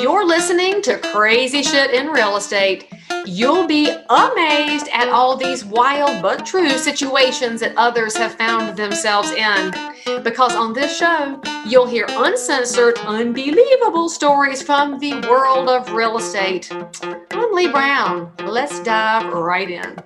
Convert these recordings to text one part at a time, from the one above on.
You're listening to Crazy Shit in Real Estate. You'll be amazed at all these wild but true situations that others have found themselves in. Because on this show, you'll hear uncensored, unbelievable stories from the world of real estate. I'm Leigh Brown. Let's dive right in.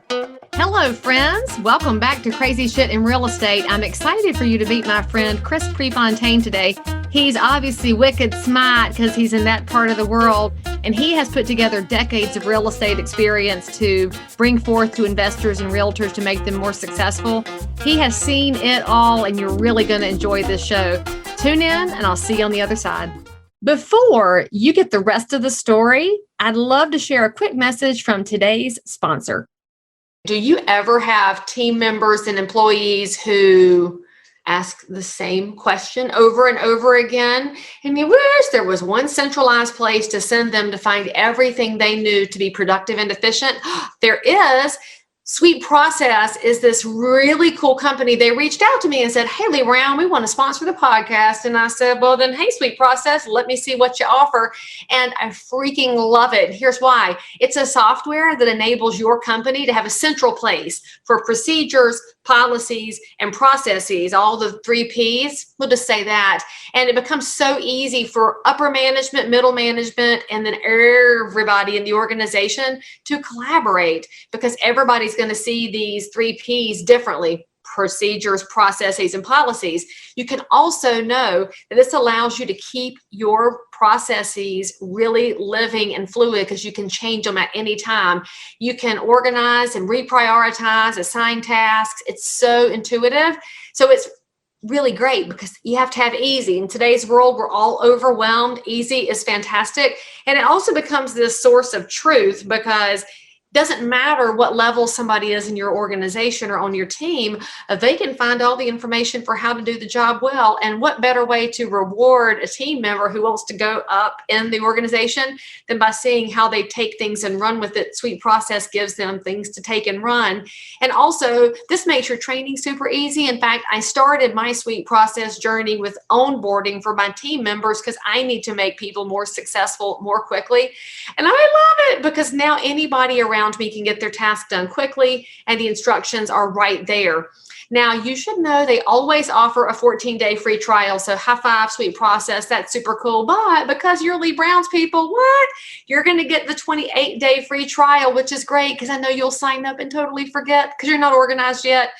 Hello, friends. Welcome back to Crazy Shit in Real Estate. I'm excited for you to meet my friend Chris Prefontaine today. He's obviously wicked smart because he's in that part of the world, and he has put together decades of real estate experience to bring forth to investors and realtors to make them more successful. He has seen it all, and you're really going to enjoy this show. Tune in, and I'll see you on the other side. Before you get the rest of the story, I'd love to share a quick message from today's sponsor. Do you ever have team members and employees who ask the same question over and over again? And you wish there was one centralized place to send them to find everything they knew to be productive and efficient? There is. Sweet Process is this really cool company. They reached out to me and said, "Hey, Leigh Brown, we want to sponsor the podcast." And I said, "Well, then, hey, Sweet Process, let me see what you offer." And I freaking love it. Here's why. It's a software that enables your company to have a central place for procedures, policies, and processes, all the 3 Ps. We'll just say that. And it becomes so easy for upper management, middle management, and then everybody in the organization to collaborate, because everybody's going to see these 3 Ps differently: procedures, processes, and policies. You can also know that this allows you to keep your processes really living and fluid because you can change them at any time. You can organize and reprioritize, assign tasks. It's so intuitive. So it's really great because you have to have easy. In today's world, we're all overwhelmed. Easy is fantastic. And it also becomes this source of truth, because doesn't matter what level somebody is in your organization or on your team, they can find all the information for how to do the job well. And what better way to reward a team member who wants to go up in the organization than by seeing how they take things and run with it? Sweet Process gives them things to take and run. And also, this makes your training super easy. In fact, I started my Sweet Process journey with onboarding for my team members because I need to make people more successful more quickly. And I love it because now anybody around me can get their task done quickly, and the instructions are right there. Now, you should know they always offer a 14-day free trial. So high five, Sweet Process. That's super cool. But because you're Leigh Brown's people, what? You're going to get the 28-day free trial, which is great because I know you'll sign up and totally forget because you're not organized yet.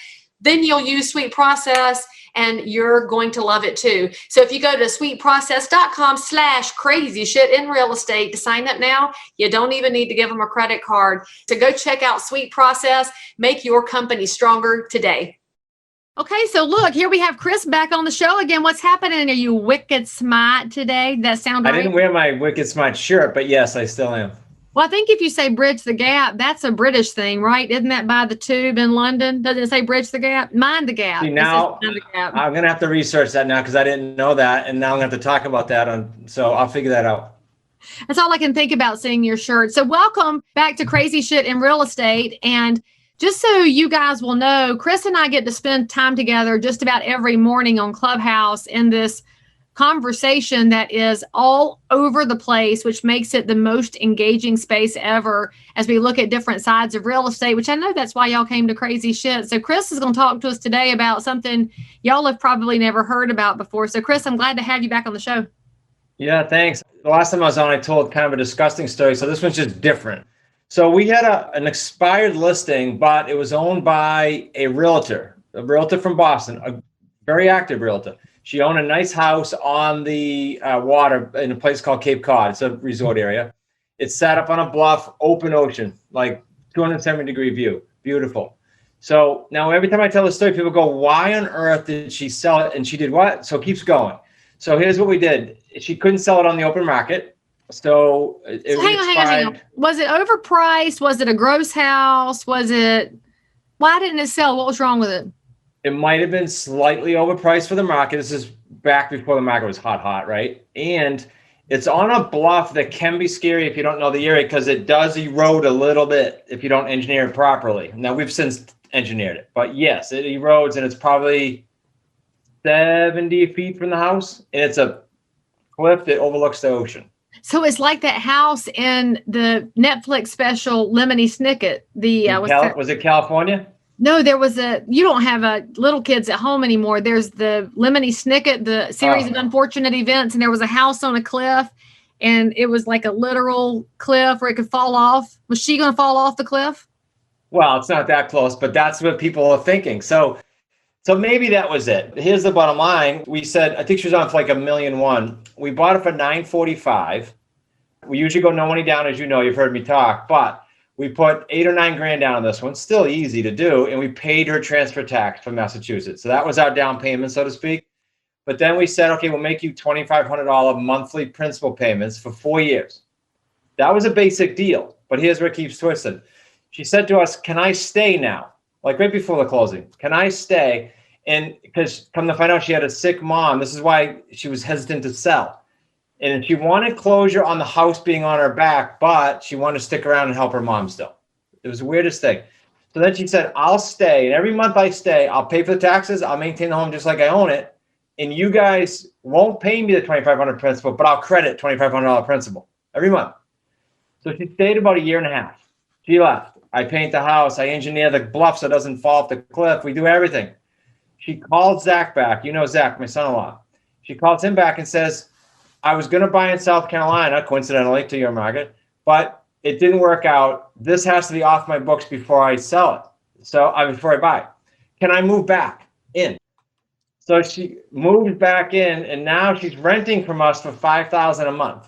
Then you'll use Sweet Process, and you're going to love it too. So if you go to sweetprocess.com/crazy shit in real estate to sign up now, you don't even need to give them a credit card. So go check out Sweet Process. Make your company stronger today. Okay, so look, here we have Chris back on the show again. What's happening? Are you wicked smart today? Does that sound right? I didn't wear my wicked smart shirt, but yes, I still am. Well, I think if you say bridge the gap, that's a British thing, right? Isn't that by the Tube in London? Doesn't it say bridge the gap? Mind the gap. See, now, mind the gap. I'm going to have to research that now because I didn't know that. And now I'm going to have to talk about that. So I'll figure that out. That's all I can think about seeing your shirt. So welcome back to Crazy Shit in Real Estate. And just so you guys will know, Chris and I get to spend time together just about every morning on Clubhouse in this conversation that is all over the place, which makes it the most engaging space ever as we look at different sides of real estate, which I know that's why y'all came to Crazy Shit. So Chris is going to talk to us today about something y'all have probably never heard about before. So Chris, I'm glad to have you back on the show. Yeah, thanks. The last time I was on, I told kind of a disgusting story. So this one's just different. So we had an expired listing, but it was owned by a realtor from Boston, a very active realtor. She owned a nice house on the water in a place called Cape Cod. It's a resort area. It's set up on a bluff, open ocean, like 270-degree view. Beautiful. So now every time I tell the story, people go, "Why on earth did she sell it? And she did what?" So it keeps going. So here's what we did. She couldn't sell it on the open market. So hang on. Was it overpriced? Was it a gross house? Why didn't it sell? What was wrong with it? It might have been slightly overpriced for the market. This is back before the market was hot, right? And it's on a bluff that can be scary if you don't know the area because it does erode a little bit if you don't engineer it properly. Now, we've since engineered it, but yes, it erodes, and it's probably 70 feet from the house, and it's a cliff that overlooks the ocean. So it's like that house in the Netflix special Lemony Snicket. Was it California? No, there was you don't have little kids at home anymore. There's the Lemony Snicket, the series of unfortunate events, and there was a house on a cliff, and it was like a literal cliff where it could fall off. Was she going to fall off the cliff? Well, it's not that close, but that's what people are thinking. So maybe that was it. Here's the bottom line. We said, I think she was on for like $1.1 million. We bought it for $945. We usually go no money down, as you know, you've heard me talk, but we put $8 or $9 grand down on this one. Still easy to do. And we paid her transfer tax from Massachusetts. So that was our down payment, so to speak. But then we said, okay, we'll make you $2,500 monthly principal payments for 4 years. That was a basic deal. But here's where it keeps twisting. She said to us, can I stay now? Like right before the closing. Can I stay? And because come to find out, she had a sick mom. This is why she was hesitant to sell. And she wanted closure on the house being on her back, but she wanted to stick around and help her mom still. It was the weirdest thing. So then she said, I'll stay. And every month I stay, I'll pay for the taxes. I'll maintain the home just like I own it. And you guys won't pay me the $2,500 principal, but I'll credit $2,500 principal every month. So she stayed about 1.5 years. She left. I paint the house. I engineer the bluff so it doesn't fall off the cliff. We do everything. She called Zach back. You know Zach, my son-in-law. She calls him back and says, I was going to buy in South Carolina, coincidentally, to your market, but it didn't work out. This has to be off my books before I sell it. Before I buy. Can I move back in? So she moved back in, and now she's renting from us for $5,000 a month.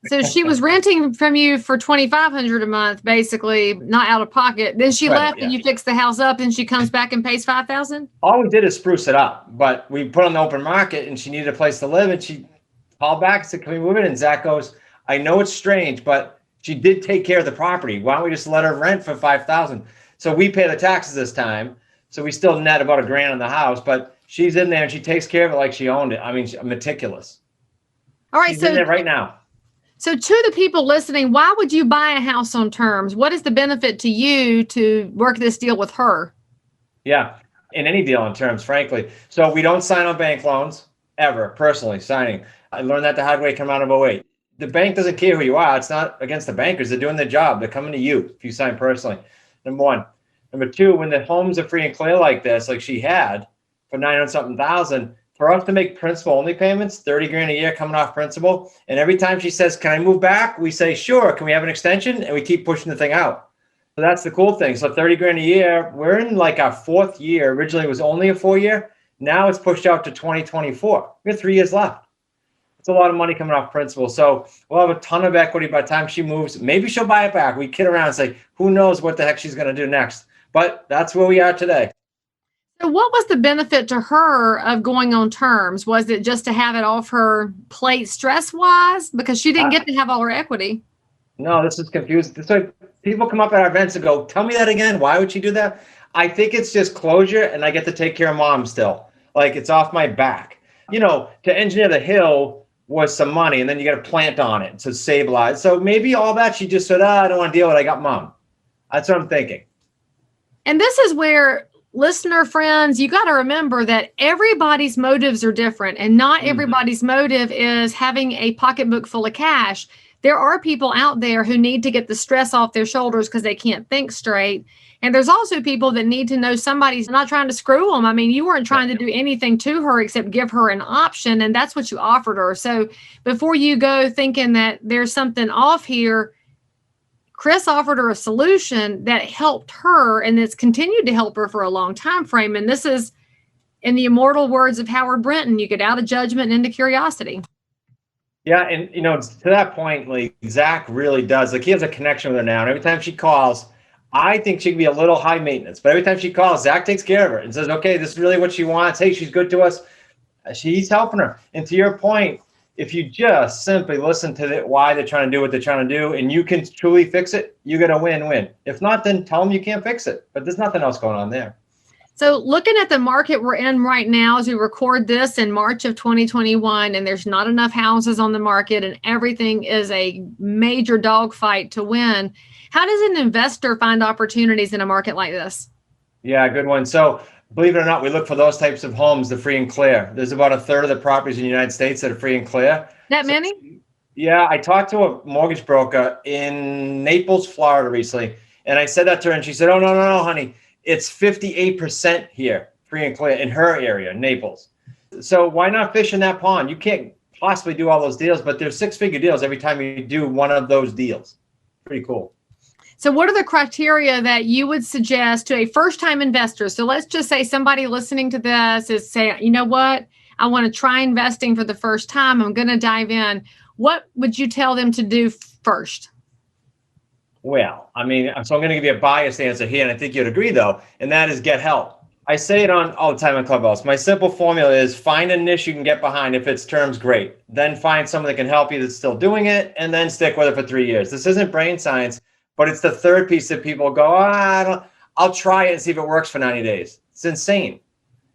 So she was renting from you for $2,500 a month, basically, not out of pocket. Then she left, and you fixed the house up, and she comes back and pays $5,000. All we did is spruce it up, but we put on the open market, and she needed a place to live, and she called back and said, "Can we move in?" And Zach goes, "I know it's strange, but she did take care of the property. Why don't we just let her rent for $5,000?" So we pay the taxes this time, so we still net about $1,000 on the house, but she's in there and she takes care of it like she owned it. I mean, she's meticulous. All right, she's in there right now. So to the people listening, why would you buy a house on terms? What is the benefit to you to work this deal with her? Yeah, in any deal on terms, frankly. So we don't sign on bank loans ever, personally, signing. I learned that the hard way coming out of 2008. The bank doesn't care who you are. It's not against the bankers. They're doing their job. They're coming to you if you sign personally, number one. Number two, when the homes are free and clear like this, like she had, for $900,000, for us to make principal only payments, $30,000 a year coming off principal. And every time she says, "Can I move back?" we say, "Sure. Can we have an extension?" And we keep pushing the thing out. So that's the cool thing. So $30,000 a year, we're in like our 4th year. Originally it was only a 4-year. Now it's pushed out to 2024. We have 3 years left. It's a lot of money coming off principal. So we'll have a ton of equity by the time she moves. Maybe she'll buy it back. We kid around and say, who knows what the heck she's going to do next. But that's where we are today. So what was the benefit to her of going on terms? Was it just to have it off her plate stress-wise? Because she didn't get to have all her equity. No, this is confusing. This way, people come up at our events and go, "Tell me that again. Why would she do that?" I think it's just closure, and I get to take care of mom still. Like, it's off my back. You know, to engineer the hill was some money, and then you got to plant on it to stabilize. So maybe all that she just said, I don't want to deal with it. I got mom. That's what I'm thinking. And this is where, listener friends, you got to remember that everybody's motives are different, and not everybody's motive is having a pocketbook full of cash. There are people out there who need to get the stress off their shoulders because they can't think straight. And there's also people that need to know somebody's not trying to screw them. I mean, you weren't trying to do anything to her except give her an option, and that's what you offered her. So before you go thinking that there's something off here, Chris offered her a solution that helped her, and it's continued to help her for a long time frame. And this is, in the immortal words of Howard Brenton, you get out of judgment and into curiosity. Yeah, and you know, to that point, like, Zach really does. Like, he has a connection with her now, and every time she calls, I think she can be a little high maintenance, but every time she calls, Zach takes care of her and says, "Okay, this is really what she wants. Hey, she's good to us." She's helping her. And to your point, if you just simply listen to why they're trying to do what they're trying to do, and you can truly fix it, you get a win-win. If not, then tell them you can't fix it. But there's nothing else going on there. So looking at the market we're in right now as we record this in March of 2021, and there's not enough houses on the market and everything is a major dogfight to win, how does an investor find opportunities in a market like this? Yeah, good one. So believe it or not, we look for those types of homes, the free and clear. There's about 1/3 of the properties in the United States that are free and clear. That many? Yeah, I talked to a mortgage broker in Naples, Florida recently, and I said that to her, and she said, "Oh, no, no, no, honey, it's 58% here, free and clear, in her area, Naples. So why not fish in that pond? You can't possibly do all those deals, but there's six-figure deals every time you do one of those deals. Pretty cool." So what are the criteria that you would suggest to a first-time investor? So let's just say somebody listening to this is saying, you know what, I want to try investing for the first time. I'm going to dive in. What would you tell them to do first? Well, I mean, so I'm going to give you a biased answer here, and I think you'd agree, though, and that is get help. I say it on all the time on Clubhouse. My simple formula is find a niche you can get behind. If it's terms, great. Then find someone that can help you that's still doing it, and then stick with it for 3 years. This isn't brain science, but it's the third piece that people go, I'll try it and see if it works for 90 days. It's insane.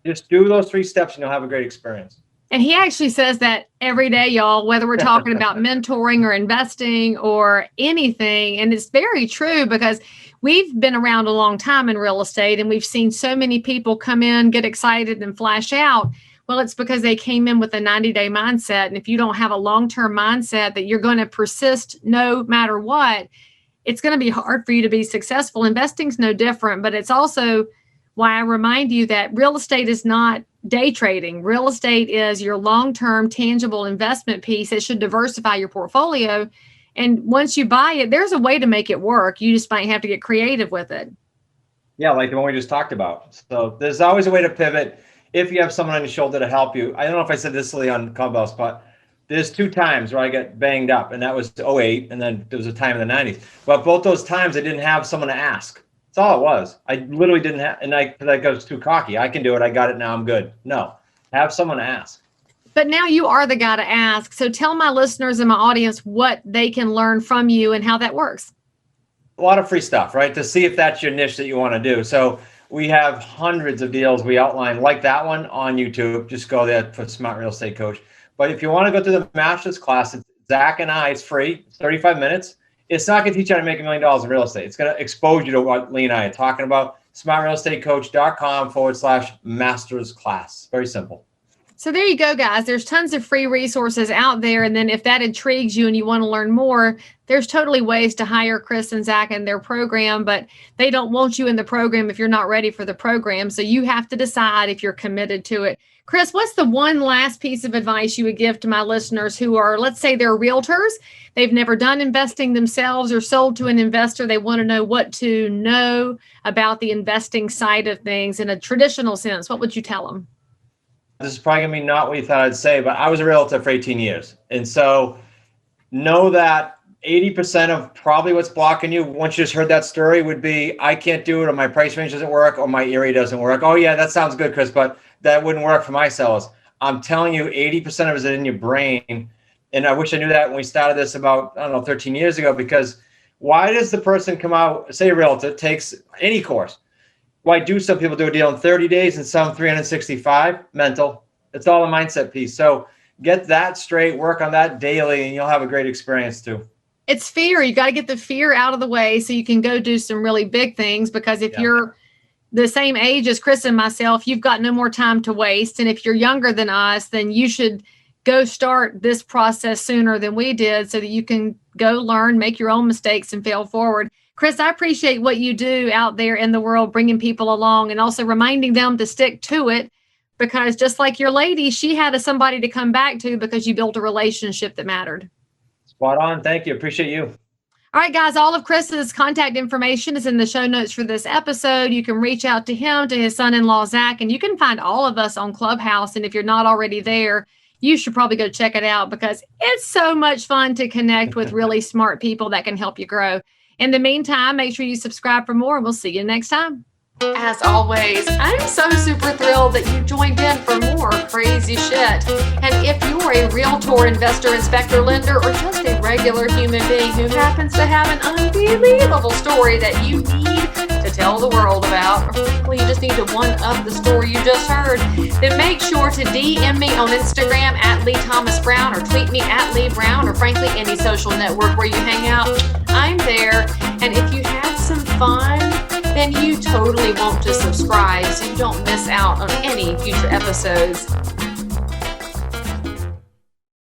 Just do those 3 steps and you'll have a great experience. And he actually says that every day, y'all, whether we're talking about mentoring or investing or anything. And it's very true because we've been around a long time in real estate and we've seen so many people come in, get excited and flash out. Well, it's because they came in with a 90-day mindset. And if you don't have a long-term mindset that you're going to persist no matter what, it's going to be hard for you to be successful. Investing's no different, but it's also why I remind you that real estate is not day trading. Real estate is your long-term tangible investment piece that should diversify your portfolio. And once you buy it, there's a way to make it work. You just might have to get creative with it. Yeah, like the one we just talked about. So there's always a way to pivot if you have someone on your shoulder to help you. I don't know if I said this on Clubhouse, but there's 2 times where I got banged up, and that was 2008, and then there was a time in the 90s. But both those times I didn't have someone to ask. That's all it was. I literally didn't have, and that goes too cocky. I can do it. I got it now. I'm good. No, have someone to ask. But now you are the guy to ask. So tell my listeners and my audience what they can learn from you and how that works. A lot of free stuff, right? To see if that's your niche that you want to do. So we have hundreds of deals we outline like that one on YouTube. Just go there for Smart Real Estate Coach. But if you want to go through the master's class, it's Zach and I, it's free. It's 35 minutes. It's not going to teach you how to make $1 million in real estate. It's going to expose you to what Leigh and I are talking about. smartrealestatecoach.com/masters class. Very simple. So there you go, guys. There's tons of free resources out there. And then if that intrigues you and you want to learn more, there's totally ways to hire Chris and Zach in their program, but they don't want you in the program if you're not ready for the program. So you have to decide if you're committed to it. Chris, what's the one last piece of advice you would give to my listeners who are, let's say they're realtors, they've never done investing themselves or sold to an investor. They want to know what to know about the investing side of things in a traditional sense. What would you tell them? This is probably going to be not what you thought I'd say, but I was a realtor for 18 years. And so know that 80% of probably what's blocking you, once you just heard that story, would be, I can't do it, or my price range doesn't work, or my area doesn't work. Oh yeah, that sounds good, Chris, but that wouldn't work for my sellers. I'm telling you, 80% of it is in your brain. And I wish I knew that when we started this about, 13 years ago, because why does the person come out, say a realtor, takes any course? Why do some people do a deal in 30 days and some 365? Mental. It's all a mindset piece. So get that straight, work on that daily, and you'll have a great experience too. It's fear. You got to get the fear out of the way so you can go do some really big things, because if you're the same age as Chris and myself, you've got no more time to waste. And if you're younger than us, then you should go start this process sooner than we did so that you can go learn, make your own mistakes and fail forward. Chris, I appreciate what you do out there in the world, bringing people along and also reminding them to stick to it, because just like your lady, she had somebody to come back to because you built a relationship that mattered. Spot on. Thank you. Appreciate you. All right, guys, all of Chris's contact information is in the show notes for this episode. You can reach out to him, to his son-in-law, Zach, and you can find all of us on Clubhouse. And if you're not already there, you should probably go check it out, because it's so much fun to connect with really smart people that can help you grow. In the meantime, make sure you subscribe for more, and we'll see you next time. As always, I'm so super thrilled that you joined in for more crazy shit. And if you're a realtor, investor, inspector, lender, or just a regular human being who happens to have an unbelievable story that you need to tell the world about, or frankly, you just need to one-up the story you just heard, then make sure to DM me on Instagram at Leigh Thomas Brown, or tweet me at Leigh Brown, or frankly, any social network where you hang out. I'm there. And if you had some fun, then you totally want to subscribe so you don't miss out on any future episodes.